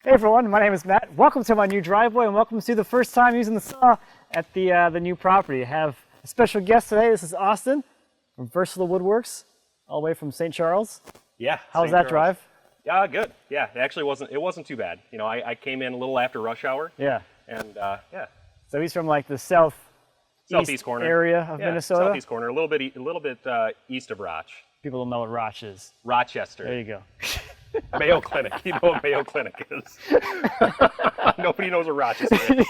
Hey everyone, my name is Matt. Welcome to my new driveway and welcome to the first time using the saw at the new property. I have a special guest today. This is Austin from Versatile Woodworks, all the way from St. Charles. Yeah. How was that drive? Yeah, good. Yeah, it actually wasn't too bad. You know, I came in a little after rush hour. Yeah. And yeah. So he's from like the southeast corner area of Minnesota. Southeast corner, a little bit east of Roch. People don't know what Roch is. Rochester. There you go. Mayo Clinic. You know what Mayo Clinic is. Nobody knows what Rochester is.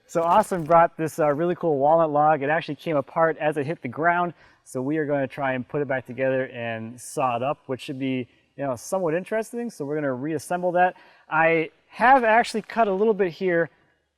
So Austin brought this really cool walnut log. It actually came apart as it hit the ground. So we are going to try and put it back together and saw it up, which should be, somewhat interesting. So we're going to reassemble that. I have actually cut a little bit here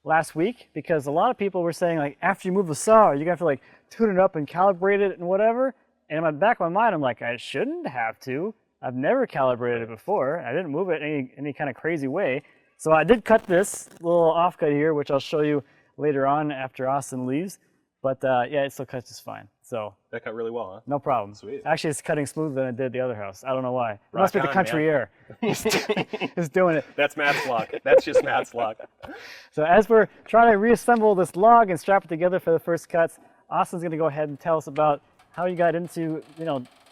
last week because a lot of people were saying, like, after you move the saw, you're going to have to like tune it up and calibrate it and whatever. And in the back of my mind, I'm like, I shouldn't have to. I've never calibrated it before. I didn't move it any kind of crazy way. So I did cut this little offcut here, which I'll show you later on after Austin leaves. But yeah, it still cuts just fine. So that cut really well, huh? No problem. Sweet. Actually, it's cutting smoother than it did the other house. I don't know why. It Rock must be the on, country man. air. It's doing it. That's Matt's luck. That's just Matt's luck. So as we're trying to reassemble this log and strap it together for the first cuts, Austin's going to go ahead and tell us about how you got into,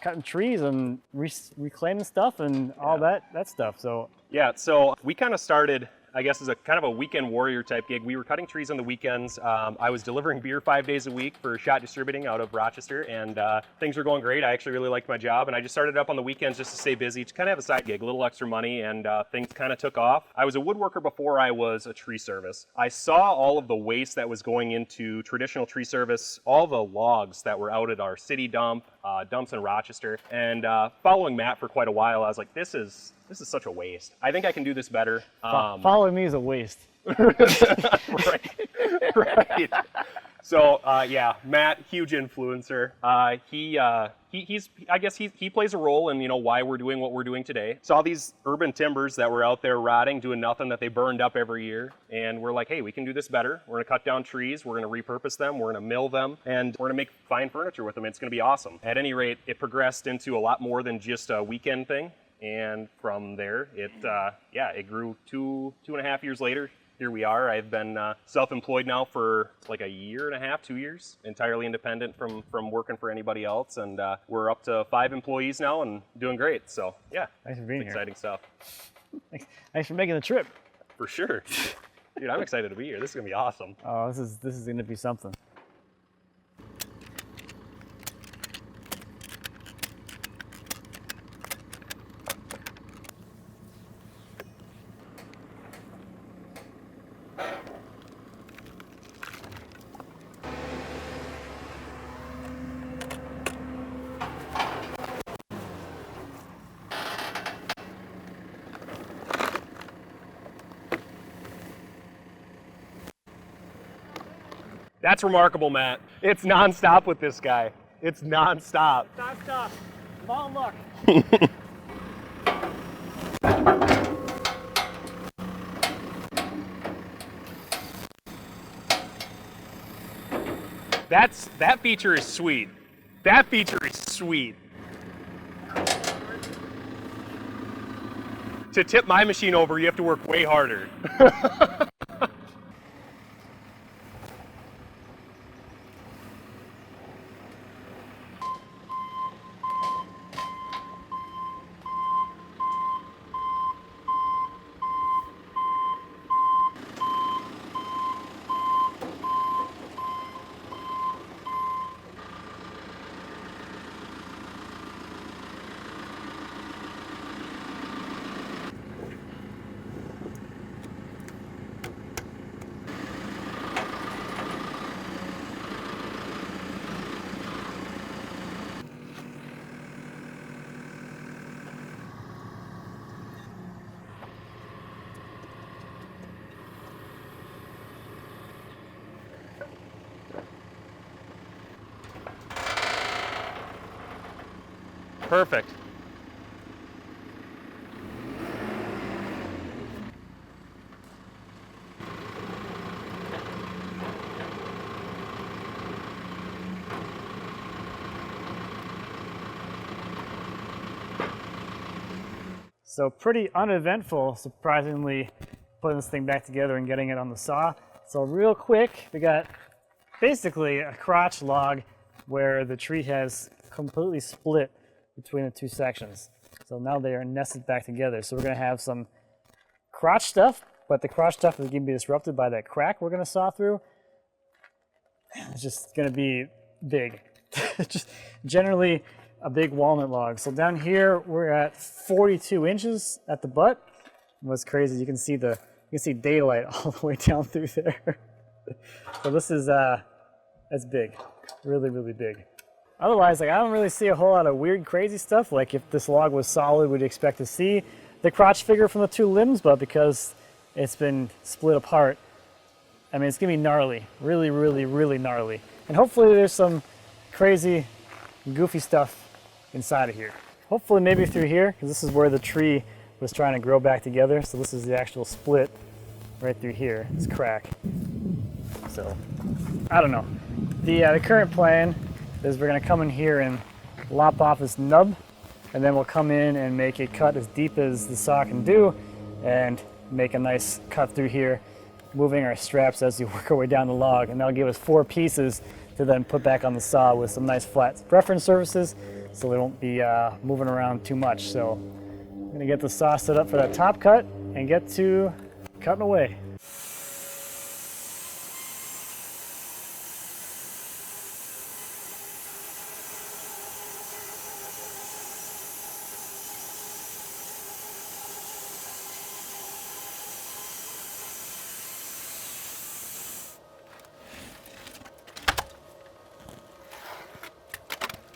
cutting trees and reclaiming stuff and all that stuff. So yeah, so we kind of started, I guess, as a kind of a weekend warrior type gig. We were cutting trees on the weekends. I was delivering beer 5 days a week for Shot Distributing out of Rochester, and things were going great. I actually really liked my job, and I just started up on the weekends just to stay busy, to kind of have a side gig, a little extra money, and things kind of took off. I was a woodworker before I was a tree service. I saw all of the waste that was going into traditional tree service, all the logs that were out at our city dumps in Rochester, and following Matt for quite a while, I was like, this is such a waste. I think I can do this better. Following me is a waste. right. So yeah, Matt, huge influencer. He plays a role in why we're doing what we're doing today. Saw these urban timbers that were out there rotting, doing nothing, that they burned up every year, and we're like, hey, we can do this better. We're gonna cut down trees, we're gonna repurpose them, we're gonna mill them, and we're gonna make fine furniture with them. It's gonna be awesome. At any rate, it progressed into a lot more than just a weekend thing. And from there, it grew 2.5 years later. Here we are. I've been self-employed now for like a year and a half, 2 years, entirely independent from working for anybody else. And we're up to 5 employees now and doing great. So yeah, thanks for being here. Exciting stuff. Thanks for making the trip. For sure. Dude, I'm excited to be here. This is gonna be awesome. Oh, this is gonna be something. That's remarkable, Matt. It's nonstop with this guy. It's nonstop. Nonstop. Long luck. That feature is sweet. That feature is sweet. To tip my machine over, you have to work way harder. Perfect. So pretty uneventful, surprisingly, putting this thing back together and getting it on the saw. So real quick, we got basically a crotch log where the tree has completely split between the two sections. So now they are nested back together. So we're gonna have some crotch stuff, but the crotch stuff is gonna be disrupted by that crack we're gonna saw through. It's just gonna be big. Just generally a big walnut log. So down here we're at 42 inches at the butt. What's crazy, you can see daylight all the way down through there. So this is that's big, really, really big. Otherwise, like, I don't really see a whole lot of weird, crazy stuff. Like if this log was solid, we'd expect to see the crotch figure from the two limbs, but because it's been split apart, I mean, it's gonna be gnarly, really, really, really gnarly. And hopefully there's some crazy, goofy stuff inside of here. Hopefully maybe through here, because this is where the tree was trying to grow back together. So this is the actual split right through here, this crack. So, I don't know. The current plan is we're gonna come in here and lop off this nub, and then we'll come in and make a cut as deep as the saw can do, and make a nice cut through here, moving our straps as we work our way down the log, and that'll give us 4 pieces to then put back on the saw with some nice flat reference surfaces, so they won't be moving around too much. So I'm gonna get the saw set up for that top cut and get to cutting away.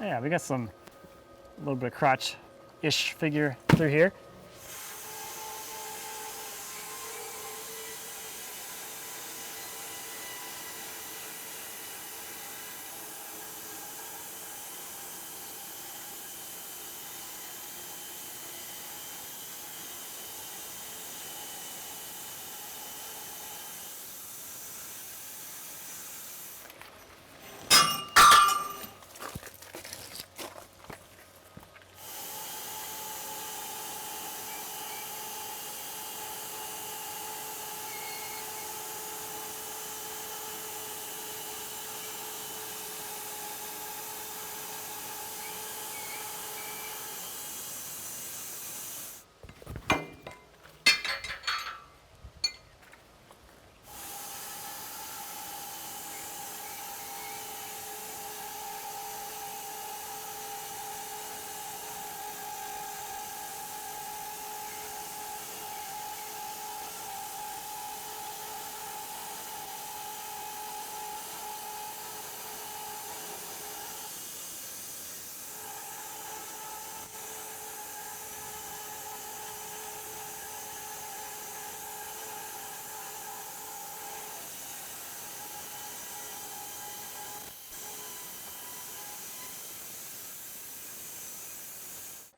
Yeah, we got a little bit of crotch-ish figure through here.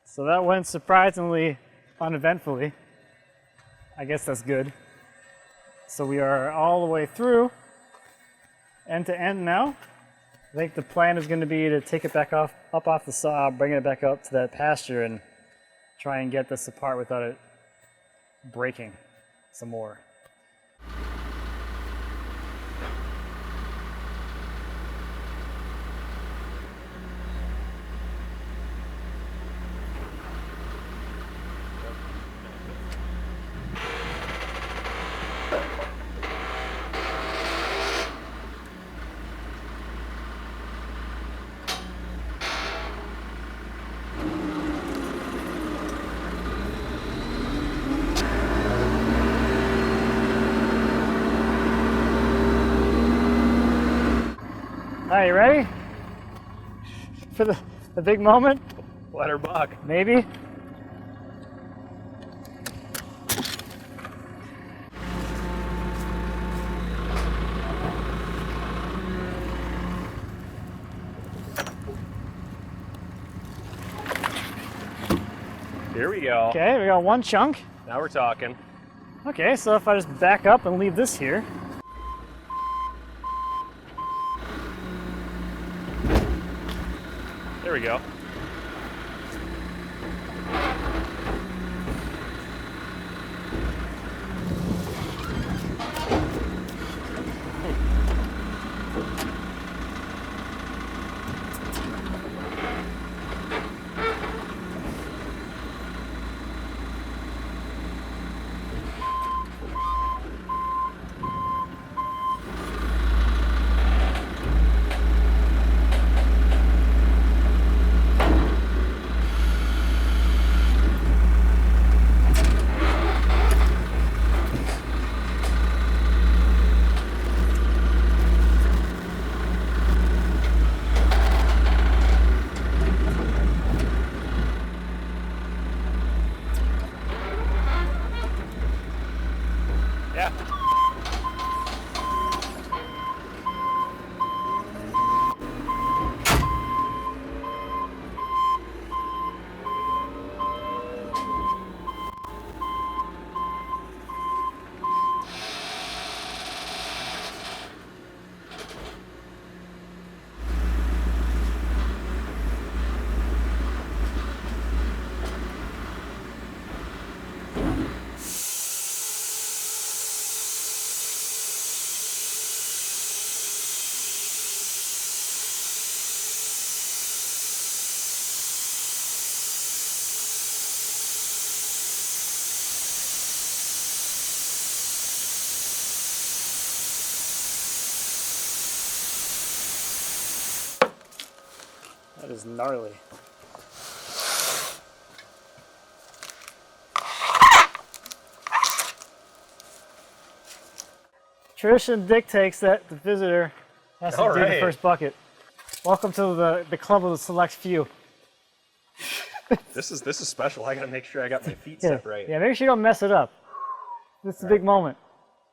So that went surprisingly uneventfully. I guess that's good. So we are all the way through, end to end now. I think the plan is going to be to take it back up off the saw, bring it back up to that pasture, and try and get this apart without it breaking some more. Are you ready for the big moment? Let her buck. Maybe. Here we go. Okay, we got one chunk. Now we're talking. Okay, so if I just back up and leave this here. There we go. Yeah. That is gnarly. Tradition dictates that the visitor has to All do the right. first bucket. Welcome to the club of the select few. This is special. I gotta make sure I got my feet set right. Yeah, make sure you don't mess it up. This is a big moment.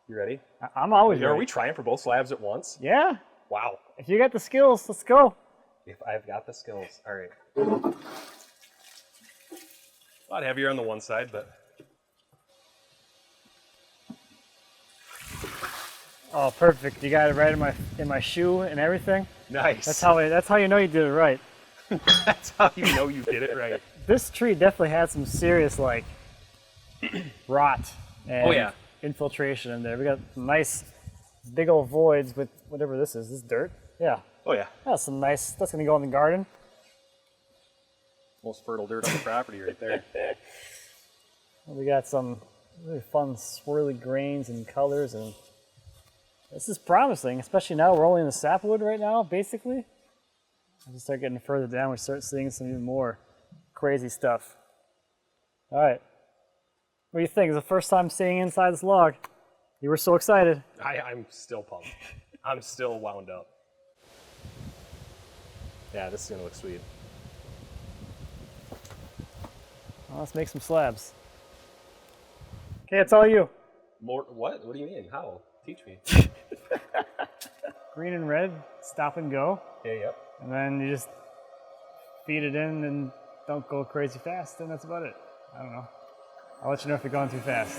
You ready? I'm always Are ready. we trying for both slabs at once? Yeah. Wow. If you got the skills, let's go. If I've got the skills. All right. A lot heavier on the one side, but Oh, perfect. You got it right in my shoe and everything. nice. That's how you know you did it right. That's how you know you did it right. This tree definitely had some serious like rot and Oh, yeah. infiltration in there. We got nice big old voids with whatever this is. This is dirt? Yeah. Oh yeah. That's some nice, that's gonna go in the garden. Most fertile dirt on the property right there. We got some really fun swirly grains and colors, and this is promising, especially now we're only in the sapwood right now, basically. As we start getting further down, we start seeing some even more crazy stuff. All right. What do you think? It's the first time seeing inside this log. You were so excited. I'm still pumped. I'm still wound up. Yeah, this is gonna look sweet. Well, let's make some slabs. Okay, it's all you. More what? What do you mean? How? Teach me. Green and red, stop and go. Yeah, yep. And then you just feed it in and don't go crazy fast, and that's about it. I don't know. I'll let you know if you're going too fast.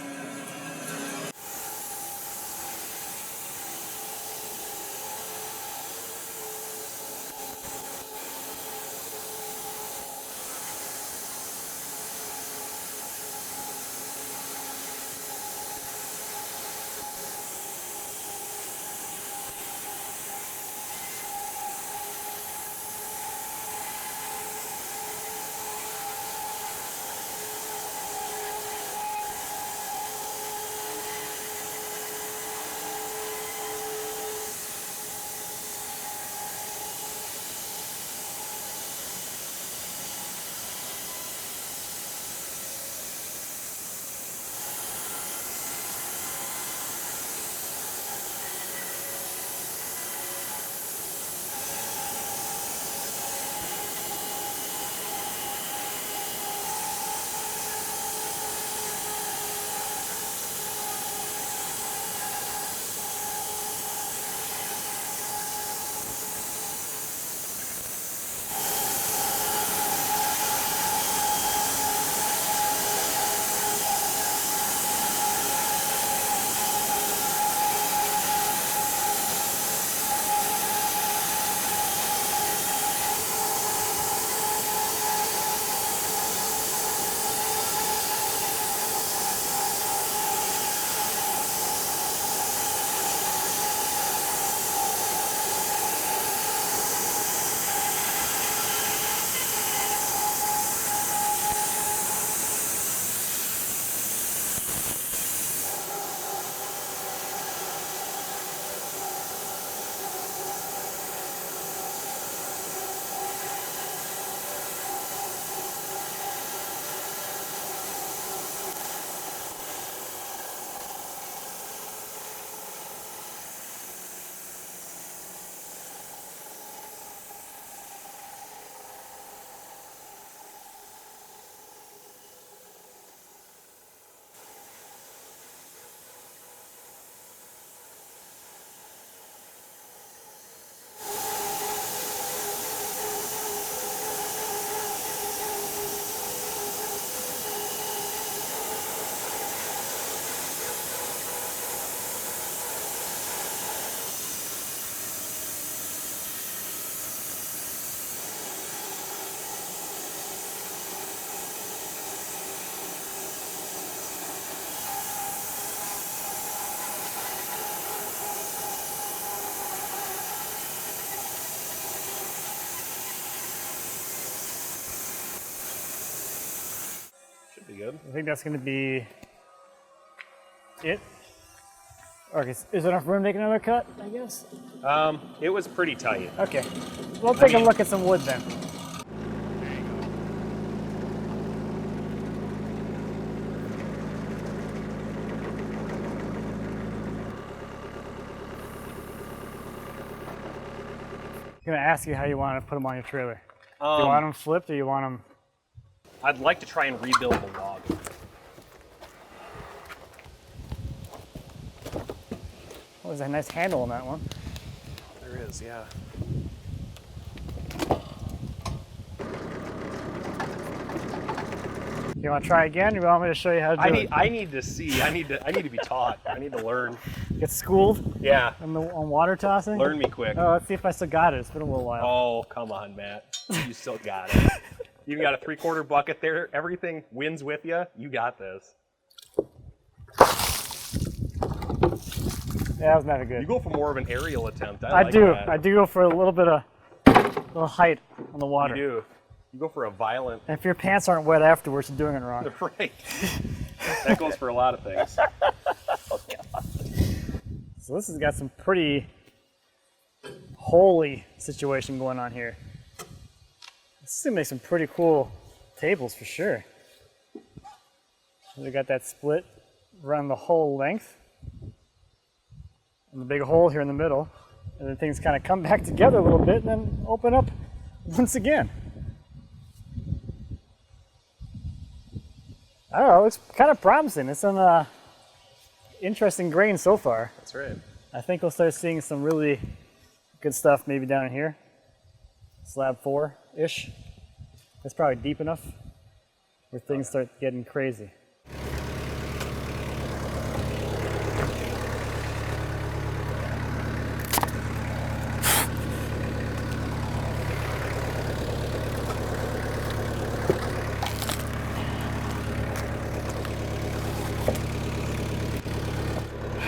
good. I think that's going to be it. Okay, is there enough room to make another cut, I guess? It was pretty tight. Okay, we'll take a look at some wood then. I'm gonna ask you how you want to put them on your trailer. Do you want them flipped or you want them? I'd like to try and rebuild the log. Oh, there's a nice handle on that one. There is, yeah. You want to try again, or you want me to show you how to do it? I need to see. I need to be taught. I need to learn. Get schooled Yeah. on water tossing? Learn me quick. Oh, let's see if I still got it. It's been a little while. Oh, come on, Matt. You still got it. You've got a 3/4 bucket there. Everything wins with you. You got this. Yeah, that was never good. You go for more of an aerial attempt. I like do. that. I do go for a little bit of little height on the water. You do. You go for a violent. And if your pants aren't wet afterwards, you're doing it wrong. Right. That goes for a lot of things. So this has got some pretty holy situation going on here. This is gonna make some pretty cool tables for sure. We got that split around the whole length, and the big hole here in the middle, and then things kind of come back together a little bit and then open up once again. I don't know, it's kind of promising. It's an interesting grain so far. That's right. I think we'll start seeing some really good stuff maybe down in here. Slab 4-ish. That's probably deep enough where things start getting crazy.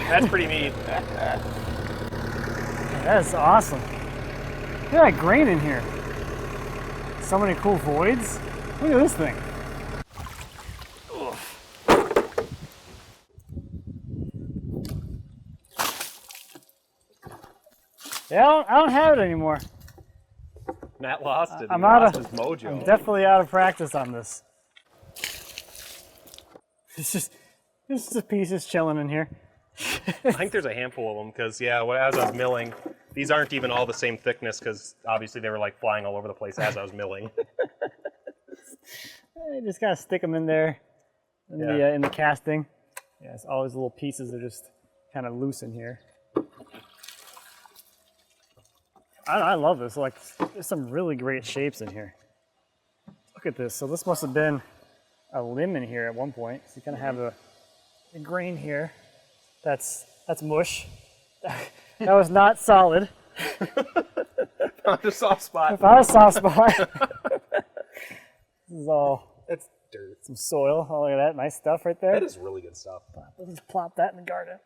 That's pretty neat. That's awesome. Look at that grain in here. So many cool voids. Look at this thing. Yeah, I don't have it anymore. Matt lost it. I'm He out lost of. his mojo. I'm definitely out of practice on this. It's just a piece just chilling in here. I think there's a handful of them because, yeah, as I was milling, these aren't even all the same thickness because obviously they were like flying all over the place as I was milling. You just kind of stick them in there in the casting. Yeah, it's all these little pieces are just kind of loose in here. I love this. Like, there's some really great shapes in here. Look at this. So this must have been a limb in here at one point. So you kind of have a grain here. That's mush. That was not solid. Found a soft spot. Found a soft spot. This is all. That's dirt. Some soil. Oh, look at that. Nice stuff right there. That is really good stuff. Let's just plop that in the garden.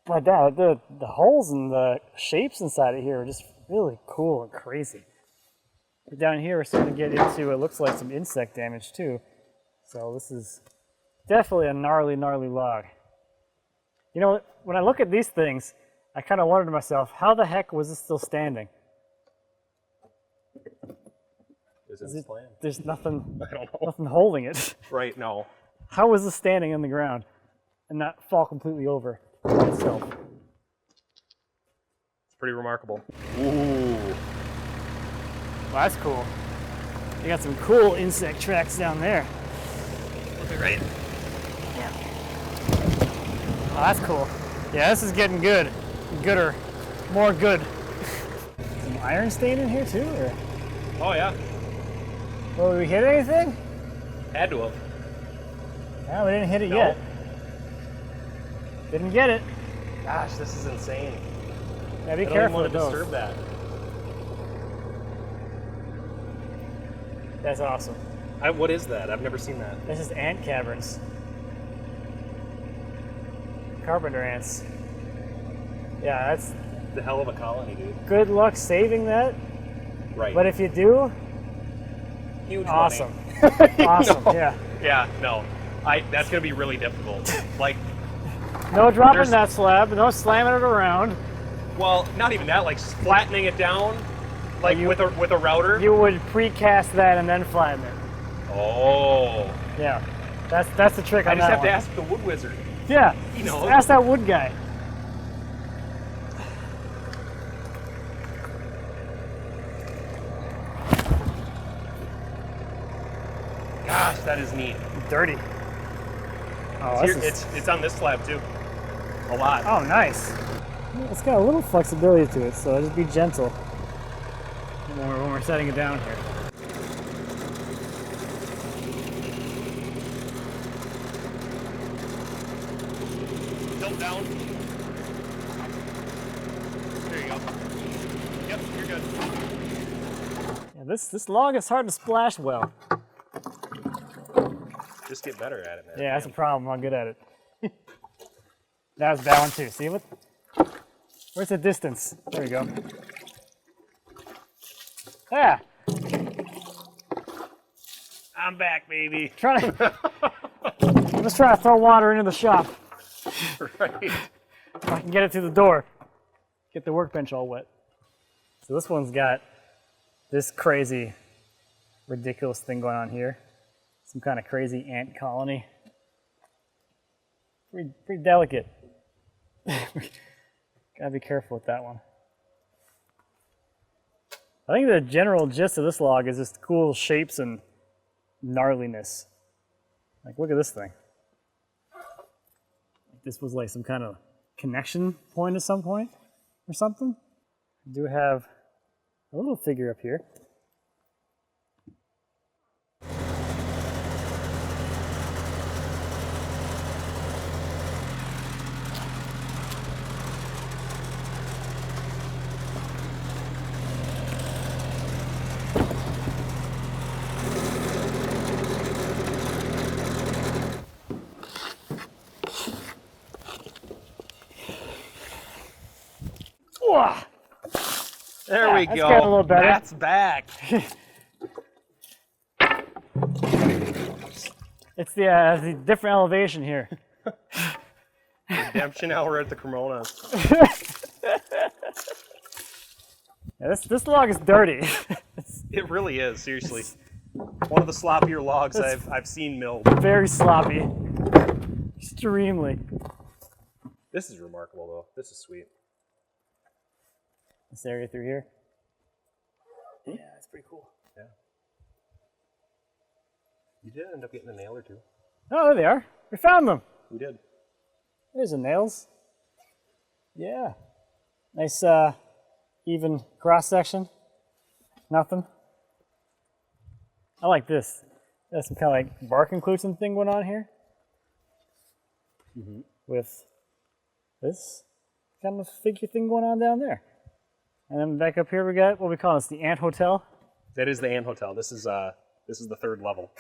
But the holes and the shapes inside of here are just really cool and crazy. But down here we're starting to get into, it looks like, some insect damage too. So this is definitely a gnarly, gnarly log. You know, when I look at these things, I kind of wonder to myself, how the heck was this still standing? There's nothing, I don't know. nothing holding it. Right, no. How was this standing on the ground and not fall completely over by itself? It's pretty remarkable. Ooh. Well, that's cool. You got some cool insect tracks down there. Right? Yeah. Oh, that's cool. Yeah, this is getting good. Gooder. More good. Some iron stain in here too, or? Oh, yeah. Well, we hit anything? Had to have. No, we didn't hit it No. yet. Didn't get it. Gosh, this is insane. Yeah, be I don't careful even with want to those. disturb that. That's awesome. What is that? I've never seen that. This is ant caverns. Carpenter ants. Yeah, that's The hell of a colony, dude. good luck saving that. Right. But if you do, Huge awesome. money. Awesome, No. yeah. Yeah, no. That's gonna be really difficult. Like, No dropping There's- that slab, no slamming it around. well, not even that. Like flattening it down, like with a router. You would precast that and then flatten it. Oh. Yeah, that's the trick on I just that have to one. ask the wood wizard. Yeah, You just know. ask that wood guy. Gosh, that is neat. Dirty. Oh, Here, this is, it's on this slab too. A lot. oh, nice. It's got a little flexibility to it, so just be gentle when we're setting it down here. Tilt down. There you go. Yep, you're good. Yeah, this log is hard to splash well. Just get better at it, man. Yeah, that's a problem. I'm good at it. That was a bad one too. See what? Where's the distance? There we go. Yeah. I'm back, baby. I'm just trying to throw water into the shop. Right. If I can get it through the door. Get the workbench all wet. So this one's got this crazy, ridiculous thing going on here. Some kind of crazy ant colony. Pretty delicate. Gotta be careful with that one. I think the general gist of this log is just cool shapes and gnarliness. Like, look at this thing. This was like some kind of connection point at some point or something. I do have a little figure up here. Wah! There we that's go. getting a little better. That's back. It's the different elevation here. Redemption hour at the Cremona. Yeah, this log is dirty. It really is, seriously. One of the sloppier logs I've seen milled. Very sloppy. Extremely. This is remarkable, though. This is sweet. This area through here. Yeah, that's pretty cool. Yeah. You did end up getting a nail or two. Oh, there they are. We found them. We did. There's the nails. Yeah. Nice even cross section. Nothing. I like this. There's some kind of like bark inclusion thing going on here. With this kind of figure thing going on down there. And then back up here we got what we call this, the Ant Hotel. That is the Ant Hotel. This is the third level.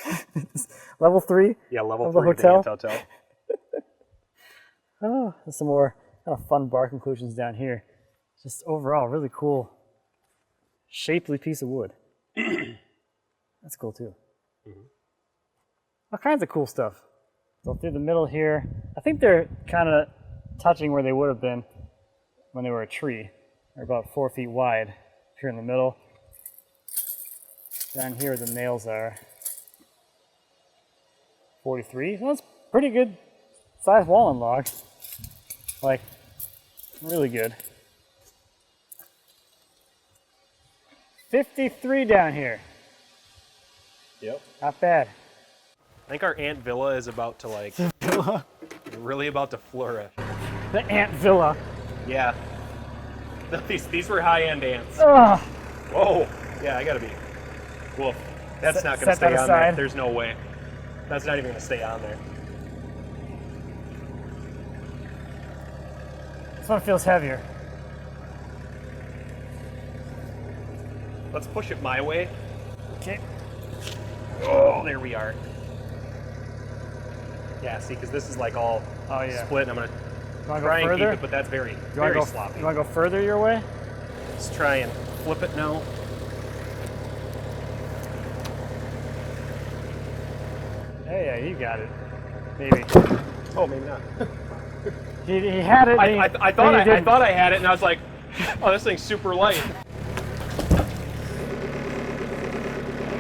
Level 3. Yeah, level Of the 3 of the hotel? Ant Hotel. Oh, there's some more kind of fun bark inclusions down here. Just overall, really cool, shapely piece of wood. That's cool too. All kinds of cool stuff. So through the middle here, I think they're kind of touching where they would have been when they were a tree. They're about 4 feet wide here in the middle. Down here where the nails are, 43. So that's pretty good size walnut log. Like, really good. 53 down here. Yep. Not bad. I think our ant villa is about to like really about to flourish. The ant villa. Yeah. No, these were high-end ants. Ugh. Whoa. Yeah, I gotta be. Well, that's not gonna set that stay on there. aside. There's no way. That's not even gonna stay on there. This one feels heavier. Let's push it my way. Okay. Oh, there we are. Yeah, see, because this is like all Oh yeah. split. And I'm gonna You wanna try go and keep further? it, but that's very, You wanna very go, sloppy. You wanna go further your way? Let's try and flip it now. Hey, yeah, you got it. Maybe. Oh, maybe not. He had it. I thought I had it, and I was like, oh, this thing's super light.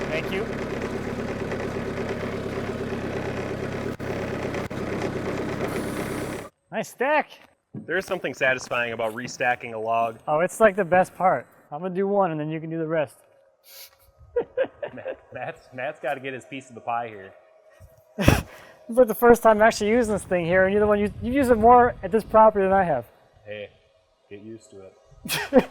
Thank you. Nice stack. There is something satisfying about restacking a log. Oh, it's like the best part. I'm gonna do one, and then you can do the rest. Matt's got to get his piece of the pie here. It's like the first time I'm actually using this thing here, and you're the one you use it more at this property than I have. Hey, get used to it.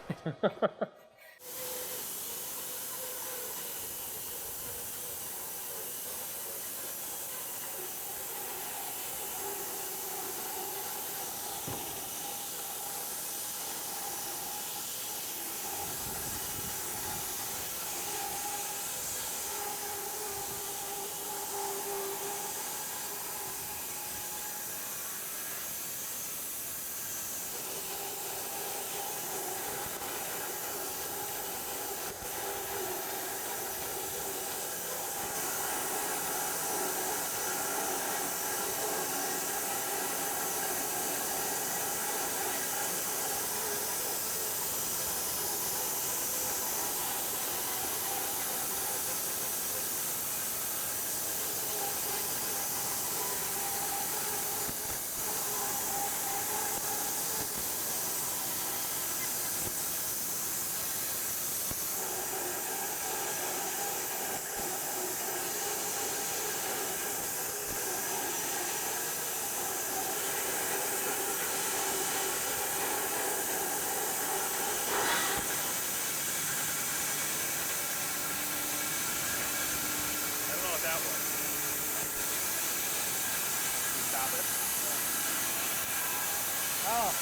Oh,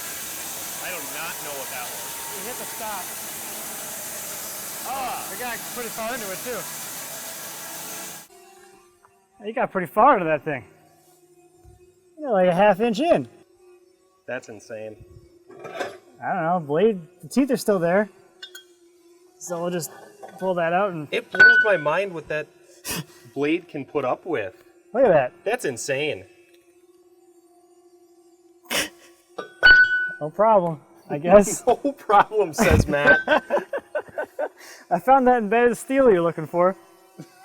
I do not know what that was. you hit the stop. Oh, I got pretty far into it too. You got pretty far into that thing. You're like a half-inch in. That's insane. I don't know, blade, the teeth are still there. So we'll just pull that out and It blows my mind what that blade can put up with. look at that. That's insane. No problem, I guess. No problem, says Matt. I found that embedded steel you're looking for.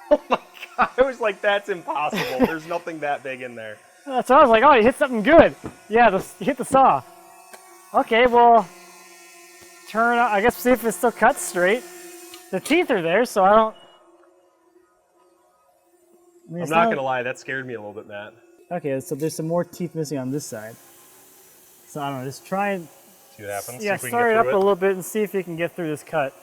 Oh my god, I was like, that's impossible. There's nothing that big in there. So I was like, oh, you hit something good. Yeah, you hit the saw. Okay, well, turn, I guess see if it still cuts straight. The teeth are there, so I don't. I mean, I'm not gonna lie, that scared me a little bit, Matt. Okay, so there's some more teeth missing on this side. So I don't know, just try and See what happens? yeah, See if we can start it get up through a little bit and see if you can get through this cut.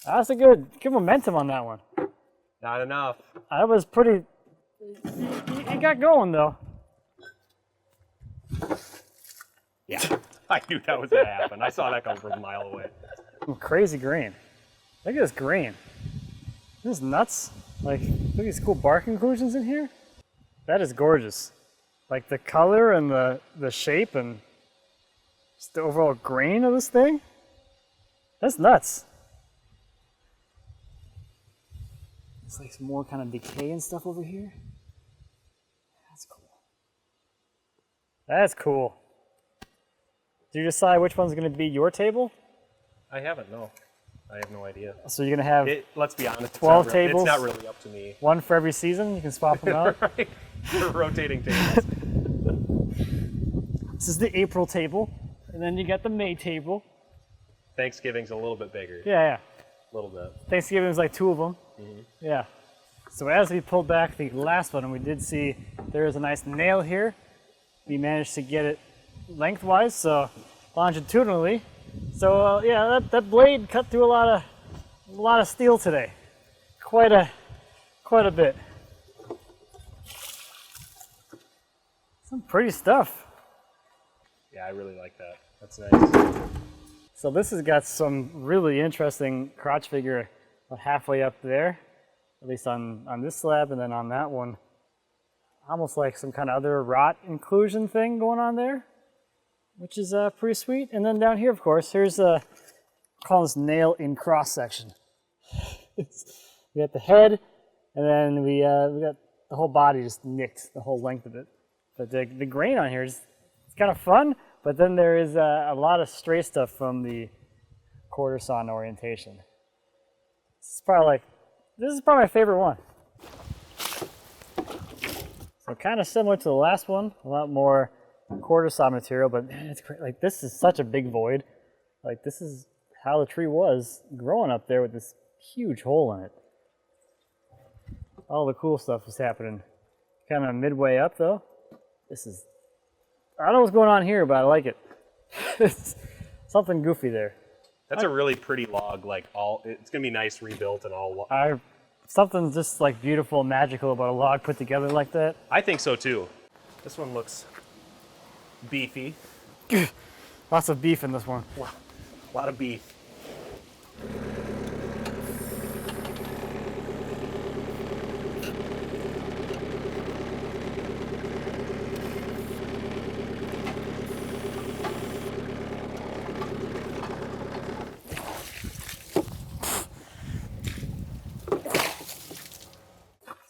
That's a good momentum on that one. Not enough. I was pretty. You got going though. Yeah, I knew that was gonna happen. I saw that come from a mile away. Crazy grain. Look at this grain. This is nuts. Like, look at these cool bark inclusions in here. That is gorgeous. Like the color and the shape and just the overall grain of this thing. That's nuts. It's like some more kind of decay and stuff over here. That's cool. That's cool. Did you decide which one's going to be your table? I haven't, no. I have no idea. So you're going to have Let's be honest, 12 it's tables? not really up to me. one for every season. You can swap them out. Right? We're rotating tables. This is the April table. And then you got the May table. Thanksgiving's a little bit bigger. Yeah. A little bit. Thanksgiving's like 2 of them. Mm-hmm. Yeah. So as we pulled back the last one, and we did see there is a nice nail here. We managed to get it lengthwise, so longitudinally. So yeah, that blade cut through a lot of steel today. Quite a bit. Some pretty stuff. Yeah, I really like that. That's nice. So this has got some really interesting crotch figure about halfway up there, at least on this slab, and then on that one, almost like some kind of other wrought inclusion thing going on there, which is pretty sweet. And then down here, of course, here's call this nail in cross section. We got the head, and then we got the whole body just nicked, the whole length of it. But the grain on here is it's kind of fun, but then there is a lot of stray stuff from the quarter sawn orientation. This is probably my favorite one. So kind of similar to the last one, a lot more quarter saw material, but man, it's great. Like, this is such a big void. Like, this is how the tree was growing up there with this huge hole in it. All the cool stuff is happening kind of midway up though. I don't know what's going on here, but I like it. It's something goofy there. That's a really pretty log. Like, it's gonna be nice rebuilt and all. Something just like beautiful, magical about a log put together like that. I think so too. This one looks beefy. Lots of beef in this one. A lot of beef.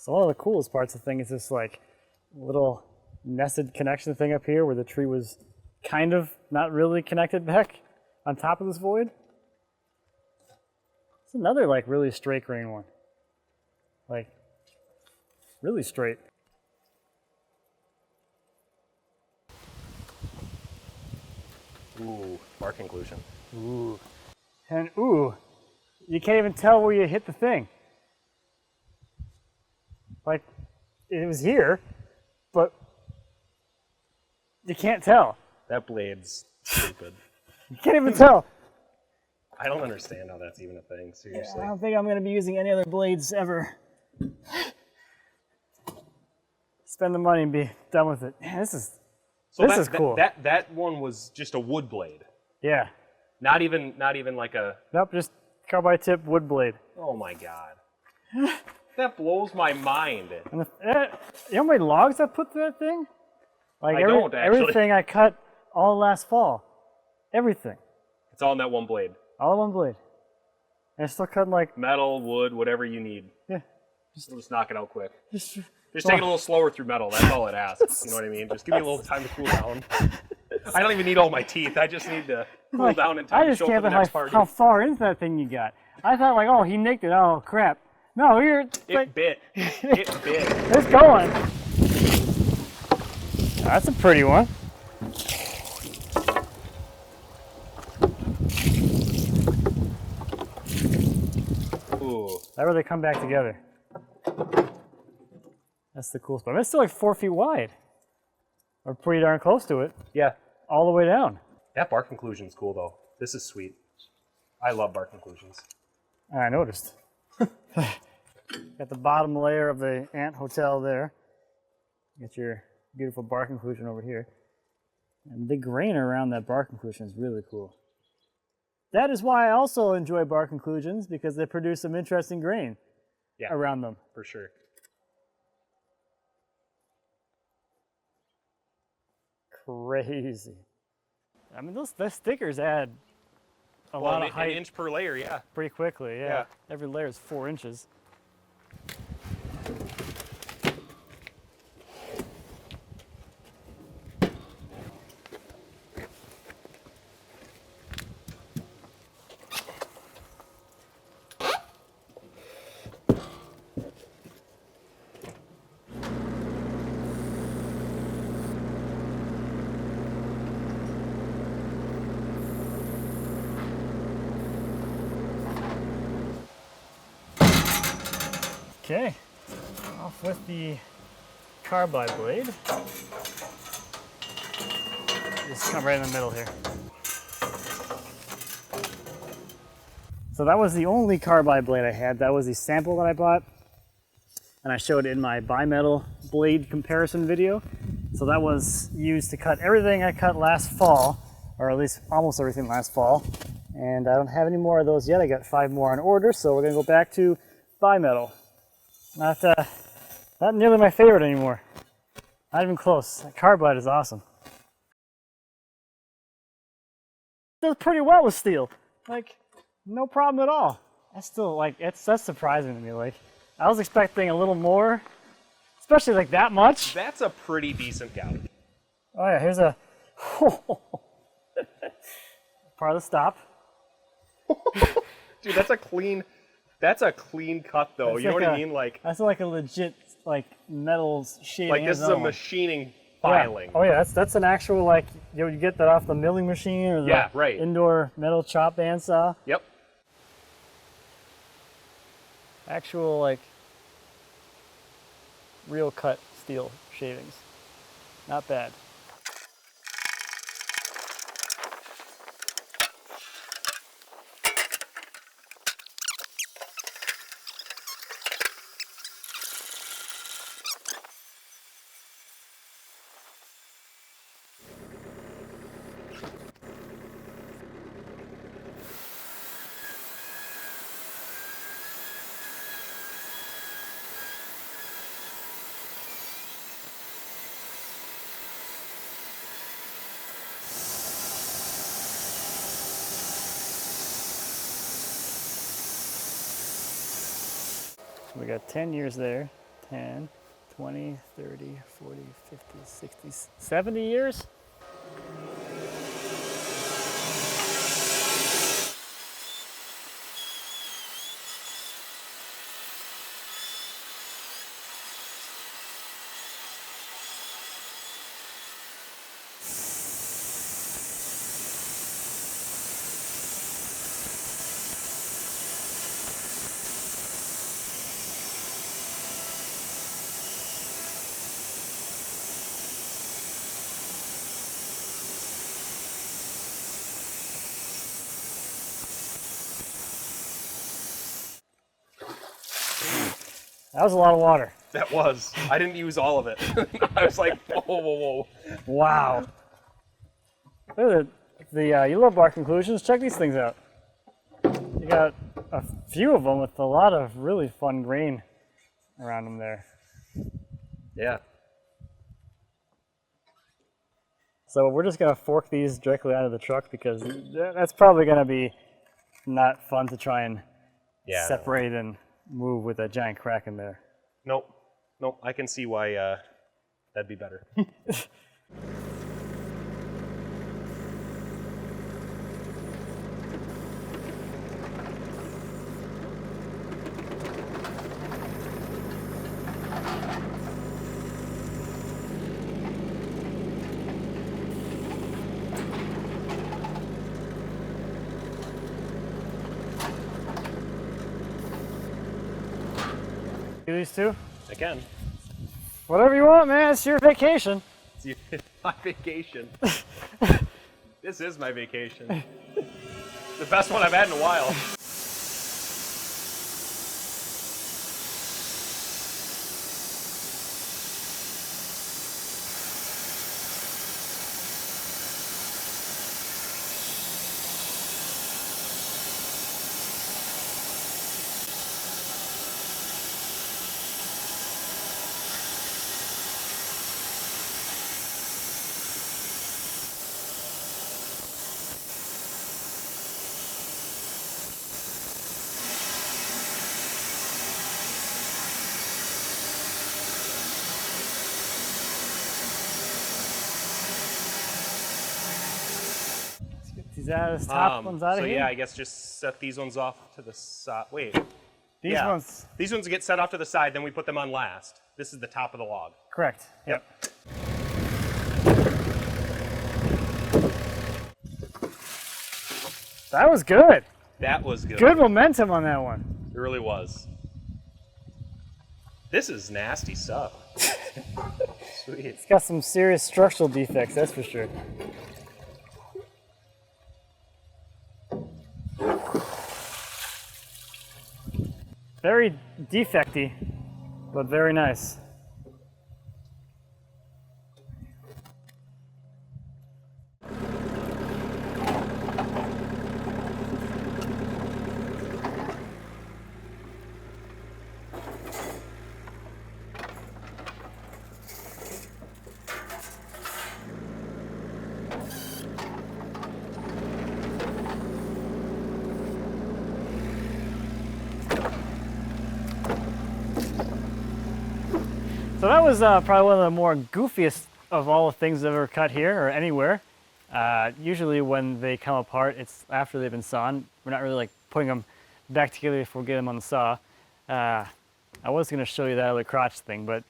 So one of the coolest parts of the thing is this like little nested connection thing up here where the tree was kind of not really connected back on top of this void. It's another like really straight grain one. Like really straight. Ooh, bark inclusion. Ooh. And ooh, you can't even tell where you hit the thing. Like, it was here, but you can't tell. That blade's stupid. You can't even tell. I don't understand how that's even a thing, seriously. I don't think I'm going to be using any other blades ever. Spend the money and be done with it. Man, this is cool. That one was just a wood blade. Yeah. Not even like a... Nope, just carbide tip wood blade. Oh my god. That blows my mind. And you know how many logs I put through that thing? Like I don't, actually. Everything I cut all last fall. Everything. It's all in that one blade. All in one blade. And it's still cutting like... Metal, wood, whatever you need. Yeah. We'll just knock it out quick. Just take it a little slower through metal. That's all it asks. You know what I mean? Just give me a little time to cool down. I don't even need all my teeth. I just need to cool down in time to show up for the next party. How far into that thing you got. I thought like, oh, he nicked it. Oh, crap. No, it bit. It bit. It's going. That's a pretty one. Ooh. That where they come back together. That's the cool spot. It's still like 4 feet wide. We're pretty darn close to it. Yeah. All the way down. That bark inclusion's cool though. This is sweet. I love bark inclusions. I noticed. Got the bottom layer of the ant hotel there. Get your beautiful bark inclusion over here. And the grain around that bark inclusion is really cool. That is why I also enjoy bark inclusions, because they produce some interesting grain around them. For sure. Crazy. I mean, those stickers add a lot of height. An inch per layer, yeah. Pretty quickly, yeah. Every layer is 4 inches. Okay, off with the carbide blade. Just come right in the middle here. So that was the only carbide blade I had. That was the sample that I bought. And I showed it in my Bimetal blade comparison video. So that was used to cut everything I cut last fall, or at least almost everything last fall. And I don't have any more of those yet. I got 5 more on order, so we're gonna go back to Bimetal. Not nearly my favorite anymore. Not even close. That carbide is awesome. Does pretty well with steel. Like, no problem at all. That's still like, that's surprising to me. Like, I was expecting a little more, especially like that much. That's a pretty decent gouge. Oh yeah, here's a part of the stop. Dude, that's a clean cut though. That's you know like what I mean? Like, that's like a legit like metal shaving. like this is a machining filing. Yeah. Oh yeah, that's an actual like you get that off the milling machine or the indoor metal chop bandsaw. Yep. Actual like real cut steel shavings. Not bad. We got 10 years there. 10, 20, 30, 40, 50, 60, 70 years? That was a lot of water. That was. I didn't use all of it. I was like, whoa, whoa, whoa. Wow. Look at the you love bar conclusions. Check these things out. You got a few of them with a lot of really fun grain around them there. Yeah. So we're just gonna fork these directly out of the truck because that's probably gonna be not fun to try and separate and move with a giant crack in there. Nope. Nope. I can see why that'd be better. Do these two? I can. Whatever you want, man. It's your vacation. It's my vacation. This is my vacation. The best one I've had in a while. These out of the top ones out of so here? yeah, I guess just set these ones off to the side. Wait. These ones? These ones get set off to the side, then we put them on last. This is the top of the log. Correct. Yep. That was good. That was good. Good momentum on that one. It really was. This is nasty stuff. Sweet. It's got some serious structural defects, that's for sure. Very defecty, but very nice. So that was probably one of the more goofiest of all the things I've ever cut here or anywhere. Usually when they come apart, it's after they've been sawn. We're not really like putting them back together before we get them on the saw. I was going to show you that other crotch thing, but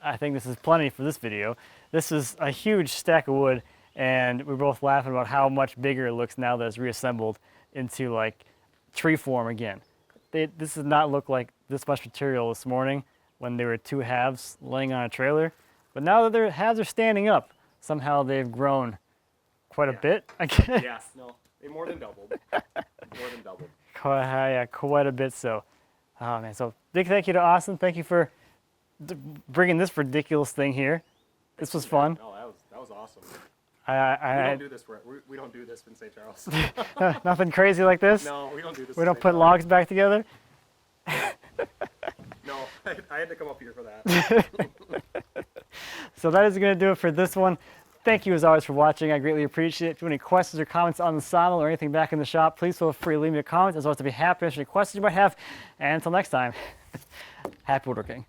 I think this is plenty for this video. This is a huge stack of wood, and we're both laughing about how much bigger it looks now that it's reassembled into like tree form again. This does not look like this much material this morning when they were two halves laying on a trailer. But now that their halves are standing up, somehow they've grown quite a bit, I guess. Yes, no, they more than doubled. More than doubled. Quite a bit so. Oh man, so big thank you to Austin. Thank you for bringing this ridiculous thing here. This was fun. No, that was awesome. We don't do this in St. Charles. Nothing crazy like this? No, we don't do this. We don't put logs back together? No, I had to come up here for that. So that is going to do it for this one. Thank you as always for watching. I greatly appreciate it. If you have any questions or comments on the Sawmill or anything back in the shop, please feel free to leave me a comment, as well as to be happy to answer any questions you might have. And until next time, happy woodworking.